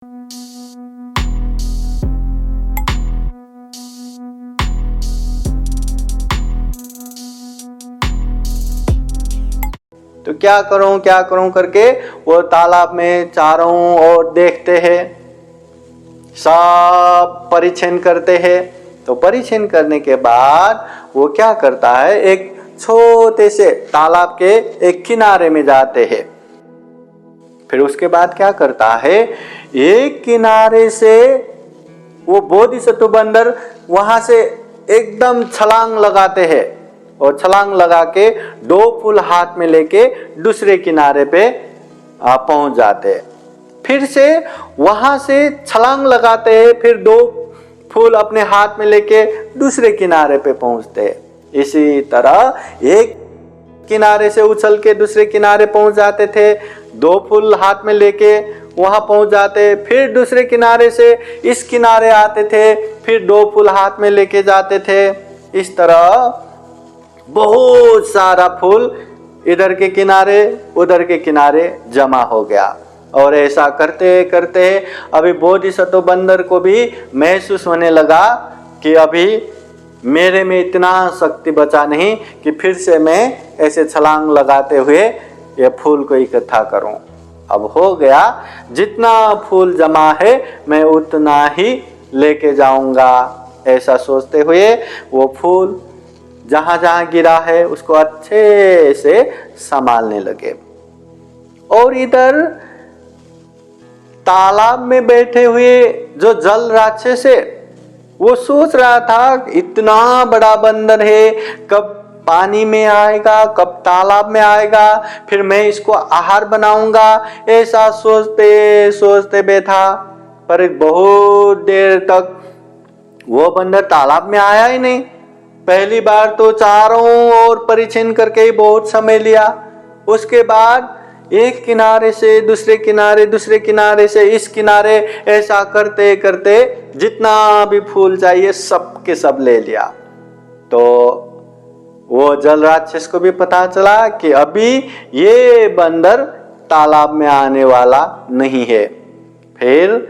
तो क्या करूं करके वो तालाब में चारों ओर देखते हैं, सब परीक्षण करते हैं। तो परीक्षण करने के बाद वो क्या करता है, एक छोटे से तालाब के एक किनारे में जाते हैं। फिर उसके बाद क्या करता है, एक किनारे से वो बोधिसत्व बंदर वहां से एकदम छलांग लगाते हैं और छलांग लगा के 2 फूल हाथ में लेके दूसरे किनारे पे पहुंच जाते हैं। फिर से वहां से छलांग लगाते हैं, फिर 2 फूल अपने हाथ में लेके दूसरे किनारे पे पहुंचते हैं। इसी तरह एक किनारे से उछल के दूसरे किनारे पहुंच जाते थे, 2 फूल हाथ में लेके वहां पहुंच जाते, फिर दूसरे किनारे से इस किनारे आते थे, फिर 2 फूल हाथ में लेके जाते थे। इस तरह बहुत सारा फूल इधर के किनारे उधर के किनारे जमा हो गया। और ऐसा करते करते अभी बोधिसत्व बंदर को भी महसूस होने लगा कि अभी मेरे में इतना शक्ति बचा नहीं कि फिर से मैं ऐसे छलांग लगाते हुए ये फूल को इकट्ठा करूं। अब हो गया, जितना फूल जमा है मैं उतना ही लेके जाऊंगा। ऐसा सोचते हुए वो फूल जहां जहां गिरा है उसको अच्छे से संभालने लगे। और इधर तालाब में बैठे हुए जो जल राक्षस है वो सोच रहा था, इतना बड़ा बंदर है, कब पानी में आएगा, कब तालाब में आएगा, फिर मैं इसको आहार बनाऊंगा। ऐसा सोचते सोचते बैठा, पर बहुत देर तक वो बंदर तालाब में आया ही नहीं। पहली बार तो चारों ओर परीक्षण करके ही बहुत समय लिया। उसके बाद एक किनारे से दूसरे किनारे, दूसरे किनारे से इस किनारे, ऐसा करते करते जितना भी फूल चाहिए सब के सब ले लिया। तो वो जल राक्षस को भी पता चला कि अभी ये बंदर तालाब में आने वाला नहीं है। फिर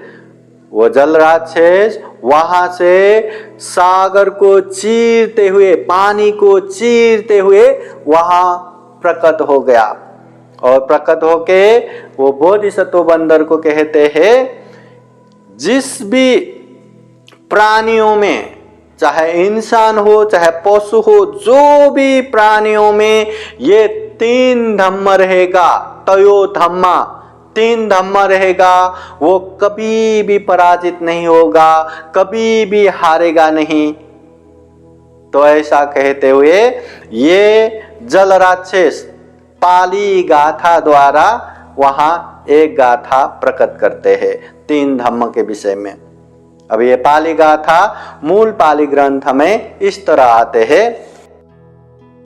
वो जल राक्षस वहां से सागर को चीरते हुए, पानी को चीरते हुए वहां प्रकट हो गया। और प्रकट होके वो बोधिसत्व बंदर को कहते हैं, जिस भी प्राणियों में, चाहे इंसान हो चाहे पशु हो, जो भी प्राणियों में ये 3 धम्म रहेगा, तयो धम्मा, 3 धम्म रहेगा, वो कभी भी पराजित नहीं होगा, कभी भी हारेगा नहीं। तो ऐसा कहते हुए ये जल राक्षस पाली गाथा द्वारा वहां एक गाथा प्रकट करते हैं 3 धम्म के विषय में। अब ये पाली गाथा मूल पाली ग्रंथ में इस तरह आते हैं,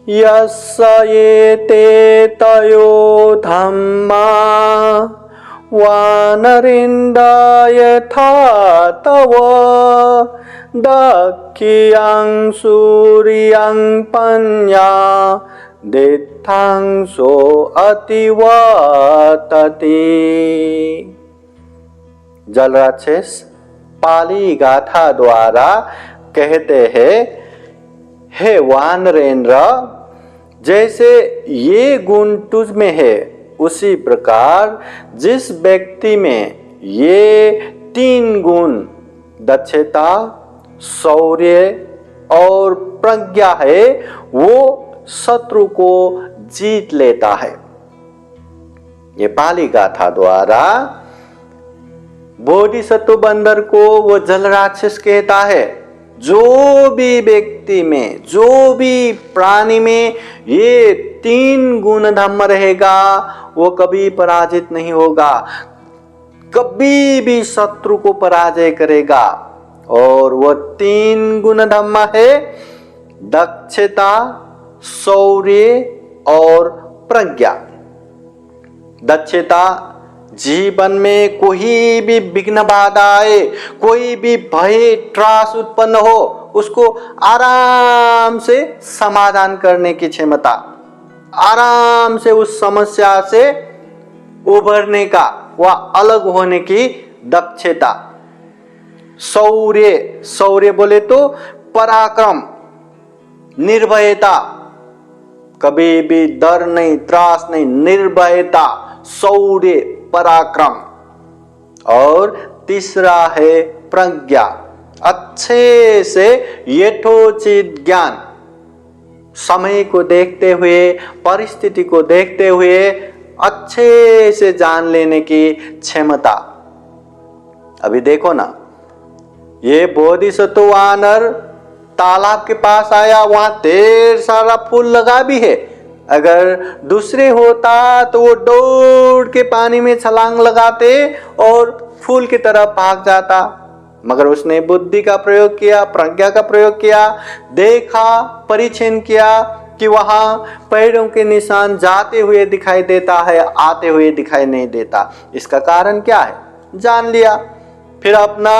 यस्य एते तयो धम्मा वानरिन्दाय यथा तव दक्षिणं सूर्यं पन्या दित्थांसो अतिवतति। जल राक्षस पाली गाथा द्वारा कहते हैं, हे वानरेंद्र, जैसे ये गुण तुझ में है, उसी प्रकार जिस व्यक्ति में ये 3 गुण दक्षता, शौर्य और प्रज्ञा है, वो शत्रु को जीत लेता है। ये पाली गाथा द्वारा बोधिसत्व बंदर को वो जल राक्षस कहता है, जो भी व्यक्ति में, जो भी प्राणी में ये 3 गुण धम्म रहेगा, वो कभी पराजित नहीं होगा, कभी भी शत्रु को पराजय करेगा। और वो 3 गुण धम्म है दक्षता, शौर्य और प्रज्ञा। दक्षता, जीवन में कोई भी विघ्न बाधा आए, कोई भी भय त्रास उत्पन्न हो, उसको आराम से समाधान करने की क्षमता, आराम से उस समस्या से उभरने का, वह अलग होने की दक्षता, शौर्य, शौर्य बोले तो पराक्रम, निर्भयता, कभी भी डर नहीं, त्रास नहीं, निर्भयता, शौर्य, पराक्रम। और तीसरा है प्रज्ञा, अच्छे से यथोचित ज्ञान, समय को देखते हुए, परिस्थिति को देखते हुए अच्छे से जान लेने की क्षमता। अभी देखो ना, ये बोधिसत्व वानर तालाब के पास आया, वहां ढेर सारा फूल लगा भी है। अगर दूसरे होता तो वो दौड़ के पानी में छलांग लगाते और फूल की तरफ भाग जाता, मगर उसने बुद्धि का प्रयोग किया, प्रज्ञा का प्रयोग किया, देखा, परीक्षण किया कि वहां पैरों के निशान जाते हुए दिखाई देता है, आते हुए दिखाई नहीं देता। इसका कारण क्या है, जान लिया। फिर अपना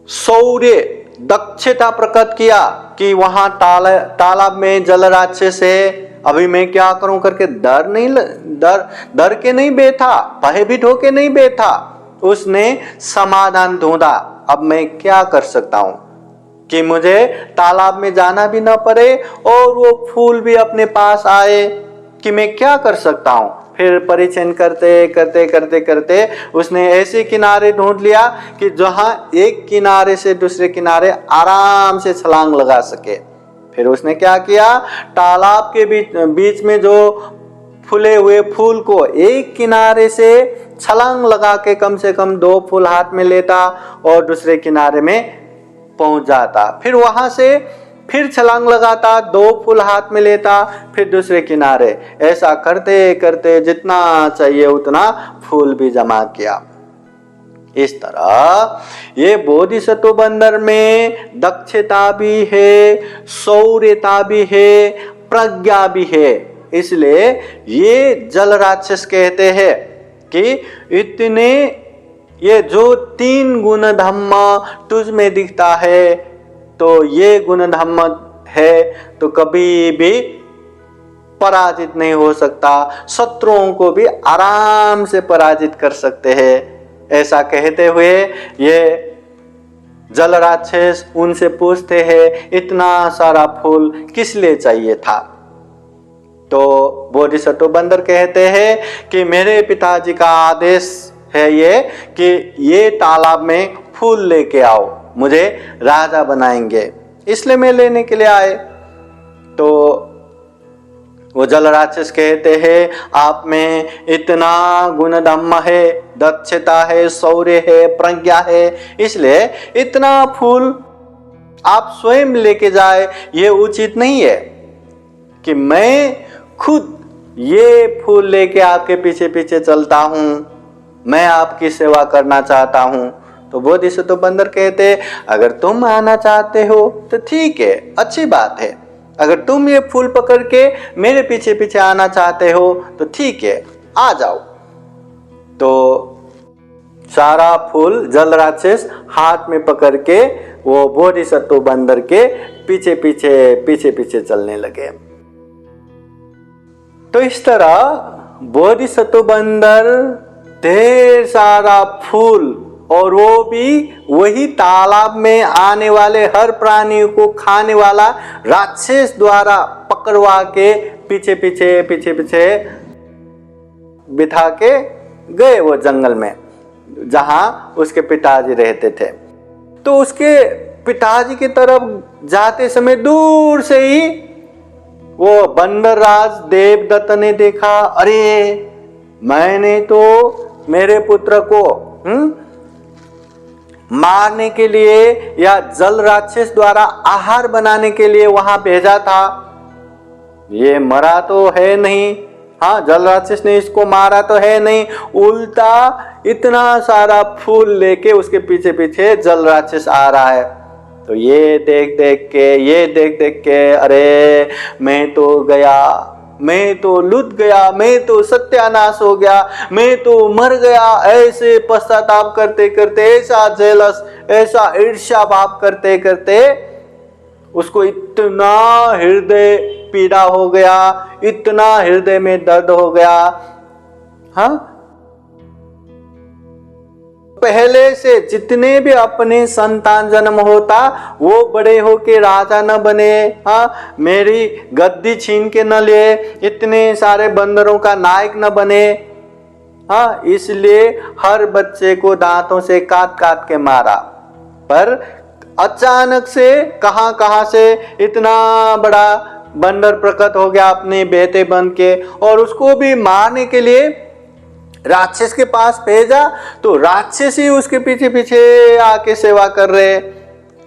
शौर्य, दक्षता प्रकट किया कि वहां तालाब में जल राक्षस है, अभी मैं क्या करूं करके डर के नहीं बैठा, भयभीत होके नहीं बैठा। उसने समाधान ढूंढा, अब मैं क्या कर सकता हूं कि मुझे तालाब में जाना भी ना पड़े और वो फूल भी अपने पास आए, कि मैं क्या कर सकता हूं। फिर परीक्षण करते करते करते करते उसने ऐसे किनारे ढूंढ लिया कि जहां एक किनारे से दूसरे किनारे आराम से छलांग लगा सके। फिर उसने क्या किया, तालाब के बीच में जो फूले हुए फूल को एक किनारे से छलांग लगा के कम से कम 2 फूल हाथ में लेता और दूसरे किनारे में पहुंच जाता। फिर वहां से फिर छलांग लगाता, 2 फूल हाथ में लेता, फिर दूसरे किनारे। ऐसा करते करते जितना चाहिए उतना फूल भी जमा किया। इस तरह ये बोधिसत्व बंदर में दक्षता भी है, शौर्यता भी है, प्रज्ञा भी है। इसलिए ये जल राक्षस कहते हैं कि इतने ये जो 3 गुण धम्म तुझ में दिखता है, तो ये गुण धम्म है तो कभी भी पराजित नहीं हो सकता, शत्रुओं को भी आराम से पराजित कर सकते हैं। ऐसा कहते हुए ये जल राक्षस उनसे पूछते हैं, इतना सारा फूल किस लिए चाहिए था। तो बोधिसत्व बंदर कहते हैं कि मेरे पिताजी का आदेश है ये कि ये तालाब में फूल लेके आओ, मुझे राजा बनाएंगे, इसलिए मैं लेने के लिए आए। तो वो जल राक्षस कहते हैं, आप में इतना गुण धम्म है, दक्षता है, शौर्य है, प्रज्ञा है, इसलिए इतना फूल आप स्वयं लेके जाए ये उचित नहीं है कि मैं खुद ये फूल लेके आपके पीछे पीछे चलता हूं, मैं आपकी सेवा करना चाहता हूं। तो बोधिसत्व बंदर कहते, अगर तुम आना चाहते हो तो ठीक है, अच्छी बात है, अगर तुम ये फूल पकड़ के मेरे पीछे पीछे आना चाहते हो तो ठीक है, आ जाओ। तो सारा फूल जल राक्षस हाथ में पकड़ के वो बोधिसत्व बंदर के पीछे पीछे चलने लगे। तो इस तरह बोधिसत्व बंदर ढेर सारा फूल, और वो भी वही तालाब में आने वाले हर प्राणी को खाने वाला राक्षस द्वारा पकड़वा के पीछे पीछे बिठा के गए वो जंगल में जहां उसके पिताजी रहते थे। तो उसके पिताजी की तरफ जाते समय दूर से ही वो बंदर राज देवदत्त ने देखा, अरे मैंने तो मेरे पुत्र को मारने के लिए या जल राक्षस द्वारा आहार बनाने के लिए वहां भेजा था, ये मरा तो है नहीं, हाँ जल राक्षस ने इसको मारा तो है नहीं, उल्टा इतना सारा फूल लेके उसके पीछे पीछे जल राक्षस आ रहा है। तो ये देख देख के अरे मैं तो गया, मैं तो लुट गया, मैं तो सत्यानाश हो गया, मैं तो मर गया, ऐसे पश्चाताप करते करते, ऐसा जेलस, ऐसा ईर्ष्या भाव करते करते उसको इतना हृदय पीड़ा हो गया, इतना हृदय में दर्द हो गया, हाँ पहले से जितने भी अपने संतान जन्म होता वो बड़े होके राजा न बने, हाँ, मेरी गद्दी छीन के न ले, इतने सारे बंदरों का नायक न बने, हाँ, इसलिए हर बच्चे को दांतों से काट काट के मारा। पर अचानक से कहां से इतना बड़ा बंदर प्रकट हो गया अपने बेटे बन के, और उसको भी मारने के लिए राक्षस के पास भेजा। तो राक्षस ही उसके पीछे पीछे आके सेवा कर रहे।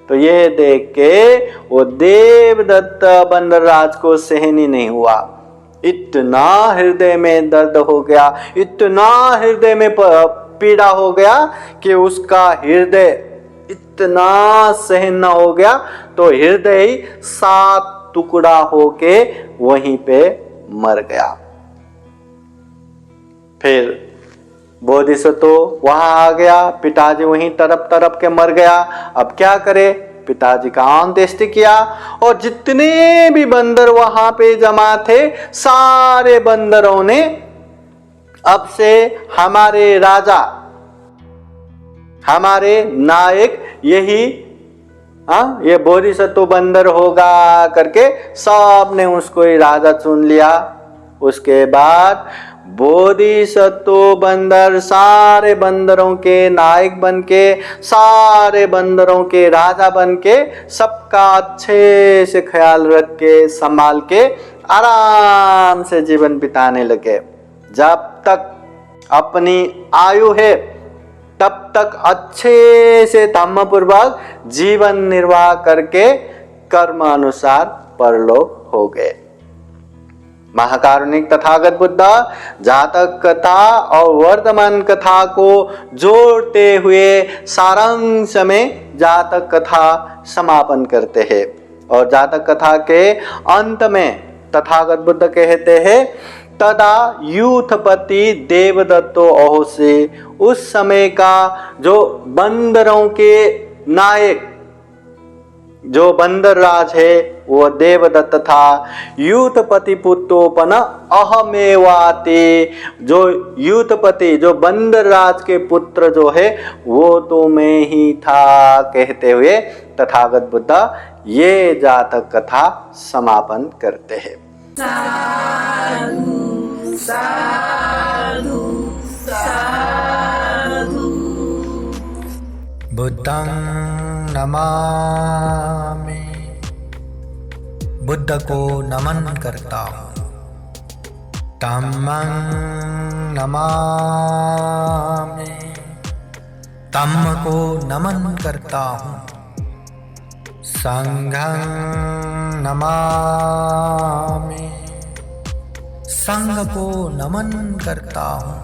तो ये देख के वो देवदत्त बंदर राज को सहन ही नहीं हुआ, इतना हृदय में दर्द हो गया, इतना हृदय में पीड़ा हो गया कि उसका हृदय इतना सहन न हो गया, तो हृदय ही 7 टुकड़ा होके वहीं पे मर गया। फिर बोधिसत्व वहां आ गया, पिताजी वहीं तरप के मर गया। अब क्या करे, पिताजी का अंत्येष्टि किया, और जितने भी बंदर वहां पे जमा थे सारे बंदरों ने अब से हमारे राजा, हमारे नायक यही, ये बोधिसत्व बंदर होगा करके सब ने उसको ही राजा चुन लिया। उसके बाद बोधिसत्व बंदर सारे बंदरों के नायक बन के, सारे बंदरों के राजा बन के, सबका अच्छे से ख्याल रख के संभाल के आराम से जीवन बिताने लगे। जब तक अपनी आयु है तब तक अच्छे से धम्मपूर्वक जीवन निर्वाह करके कर्म अनुसार परलोक हो गए। महाकारुणिक तथागत बुद्ध जातक कथा और वर्तमान कथा को जोड़ते हुए सारांश में जातक कथा समापन करते हैं, और जातक कथा के अंत में तथागत बुद्ध कहते हैं, तदा यूथपति देवदत्तो अहोसे, उस समय का जो बंदरों के नायक, जो बंदर राज है वो देवदत्त था। यूथपति पुत्रोपन अहमेवाते, जो यूथपति जो बंदर राज के पुत्र जो है वो तो मैं ही था कहते हुए तथागत बुद्ध ये जातक कथा समापन करते हैं। साधु साधु साधु। बुद्धं नमामि, बुद्ध को नमन करता हूँ। धम्मं नमामि, धम्म को नमन करता हूँ। संघं नमामि, संघ को नमन करता हूँ।